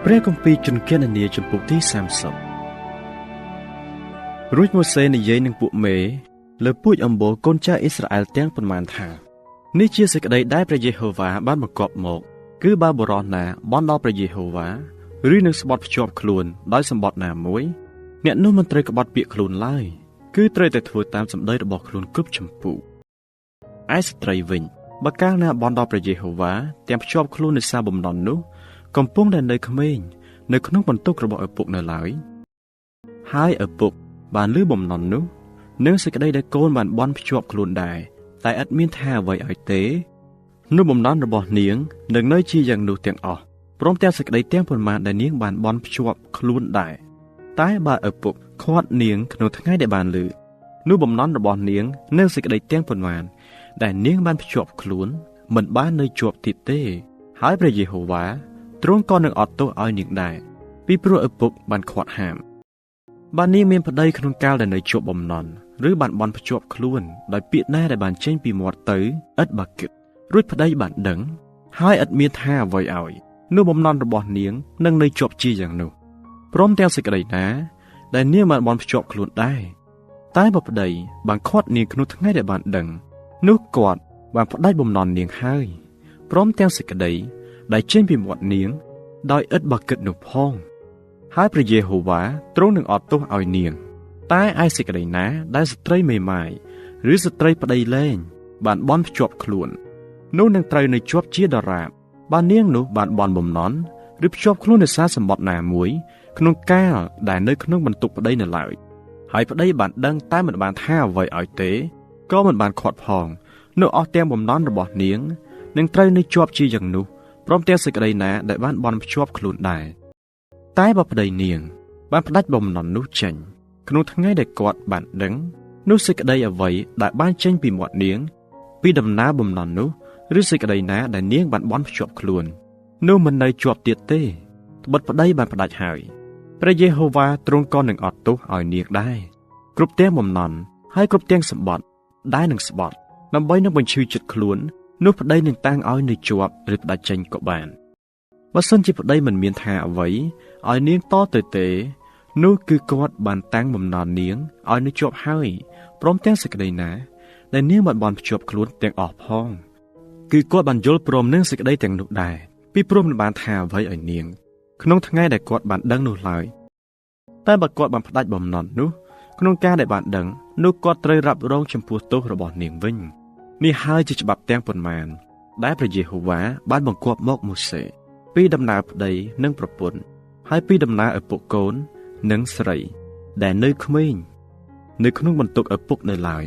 ព្រះគម្ពីរជនគណនាចំពុកទី30រួចម៉ូសេនិយាយនឹងពួកមេលើពូជអម្បូរកូនចៅអ៊ីស្រាអែលទាំងប៉ុន្មានថានេះជាសេចក្តីដែលព្រះយេហូវ៉ាបានបង្គាប់មកគឺបើបុរសណាបន់ដល់ព្រះយេហូវ៉ាឬនឹងស្បត់ភ្ជាប់ខ្លួនដោយសម្បត្តិណាមួយអ្នកនោះមិនត្រូវក្បត់ពាក្យខ្លួនឡើយគឺត្រូវតែធ្វើតាមសម្ដីរបស់ខ្លួនគ្រប់ចម្ពោះឯស្ត្រីវិញបើកាលណាបន់ដល់ព្រះយេហូវ៉ាទាំងភ្ជាប់ខ្លួនដោយសារបំណន់នោះកំពុងតែនៅក្មេងនៅក្នុងបន្ទុករបស់ឪពុកនៅឡើយហើយឪពុកបានលឺបំណន់នោះនឹងសេចក្តីដែលកូនបានបន់ភ្ជាប់ខ្លួនដែរតែឥតមានថាអ្វីឲ្យទេនោះបំណន់របស់នាងនឹងនៅជាយ៉ាងនោះទាំងអស់ព្រមទាំងសេចក្តីទាំងប៉ុន្មានដែលនាងបានបន់ភ្ជាប់ខ្លួនដែរតែបើឪពុកខាត់នាងក្នុងថ្ងៃដែលបានលឺនោះបំណន់របស់នាងនឹងសេចក្តីទាំងប៉ុន្មានដែលនាងបានភ្ជាប់ខ្លួនមិនបាននៅជាប់ទៀតទេហើយព្រះយេហូវ៉ាទ្រង់ក៏នឹងអត់ទោសឲ្យនាងដែរពីព្រោះឪពុកបានខាត់ហាមបើនាងមានប្តីក្នុងកាលដែលនៅជាប់បំណន់ឬបានបន់ភ្ជាប់ខ្លួនដោយពាក្យណាដែលបានចេញពីមាត់ទៅឥតបើគិតរួចប្តីបានដឹងហើយឥតមានថាអ្វីឲ្យនោះបំណន់របស់នាងនឹងនៅជាប់ជាយ៉ាងនោះព្រមទាំងសេចក្តីណាដែលនាងបានបន់ភ្ជាប់ខ្លួនដែរតែបើប្តីបានខាត់នាងក្នុងថ្ងៃដែលបានដឹងនោះគាត់បានផ្ដាច់បំណន់នាងហើយព្រមទាំងសេចក្តីដែលចេញពីមាត់នាងដោយឥតបើគិតនោះផងហើយព្រះយេហូវ៉ាទ្រង់នឹងអត់ទោសឲ្យនាងតែឯសេចក្តីណាដែលស្ត្រីមេម៉ាយឬស្ត្រីប្តីលែងបានបន់ភ្ជាប់ខ្លួននោះនឹងត្រូវនៅជាប់ជាដរាបបើនាងនោះបានបន់បំណន់ឬភ្ជាប់ខ្លួនដោយសារសម្បត្តិណាមួយក្នុងកាលដែលនៅក្នុងបន្ទុកប្តីនៅឡើយហើយប្តីបានដឹងតែមិនបានថាអ្វីឲ្យទេក៏មិនបានខាត់ផងនោះអស់ទាំងបំណន់របស់នាងនឹងត្រូវនៅជាប់ជាយ៉ាងនោះព្រមទាំងសេចក្តីណាដែលបានបន់ភ្ជាប់ខ្លួនដែរតែបើប្តីនាងបានផ្ដាច់បំណន់នោះចេញក្នុងថ្ងៃដែលគាត់បានដឹងនោះសេចក្តីអ្វីដែលបានចេញពីមាត់នាងពីដំណើរបំណន់នោះឬសេចក្តីណាដែលនាងបានបន់ភ្ជាប់ខ្លួននោះមិននៅជាប់ទៀតទេត្បិតប្តីបានផ្ដាច់ហើយព្រះយេហូវ៉ាទ្រង់ក៏នឹងអត់ទោសឲ្យនាងដែរគ្រប់ទាំងបំណន់ហើយគ្រប់ទាំងសម្បត្តិដែលនឹងស្បត់ដើម្បីនឹងបញ្ឈឺចិត្តខ្លួននោះប្តីនឹងតាំងឲ្យនៅជាប់ឬផ្ដាច់ចេញក៏បានបើសិនជាប្តីមិនមានថាអ្វីឲ្យនាងតទៅទេនោះគឺគាត់បានតាំងបំណន់នាងឲ្យនៅជាប់ហើយព្រមទាំងសេចក្តីណាដែលនាងបានបន់ភ្ជាប់ខ្លួនទាំងអស់ផងគឺគាត់បានយល់ព្រមនឹងសេចក្តីទាំងនោះដែរពីព្រោះមិនបានថាអ្វីឲ្យនាងក្នុងថ្ងៃដែលគាត់បានដឹងនោះឡើយតែបើគាត់បានផ្ដាច់បំណន់នោះក្នុងការដែលបានដឹងនោះគាត់ត្រូវរ៉ាប់រងចំពោះទោសរបស់នាងវិញនេះហើយជាច្បាប់ទាំងប៉ុន្មានដែលព្រះយេហូវ៉ាបានបង្គាប់មកម៉ូសេពីដំណើរប្តីនិងប្រពន្ធហើយពីដំណើរឪពុកកូននិងស្រីដែលនៅក្មេងនៅក្នុងបន្ទុកឪពុកនៅឡើយ